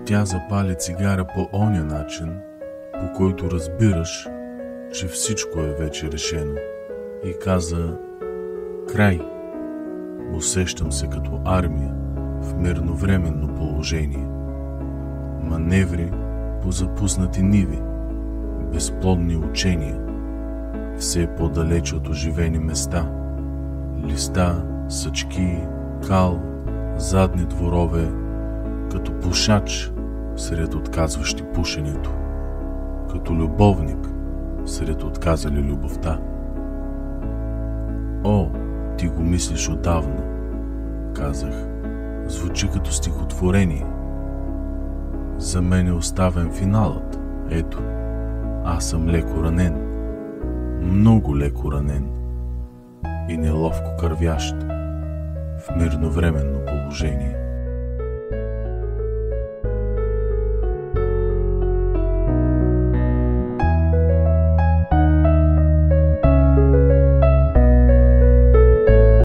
Тя запали цигара по оня начин, по който разбираш, че всичко е вече решено, и каза: край. Усещам се като армия в мирновременно положение. Маневри по запуснати ниви, безплодни учения, все по-далеч от оживени места, листа, съчки, кал, задни дворове, като пушач сред отказващи пушенето, като любовник сред отказали любовта. О, ти го мислиш отдавна, казах. Звучи като стихотворение. За мен е оставен финалът. Ето, аз съм леко ранен, много леко ранен и неловко кървящ в мирновременно положение.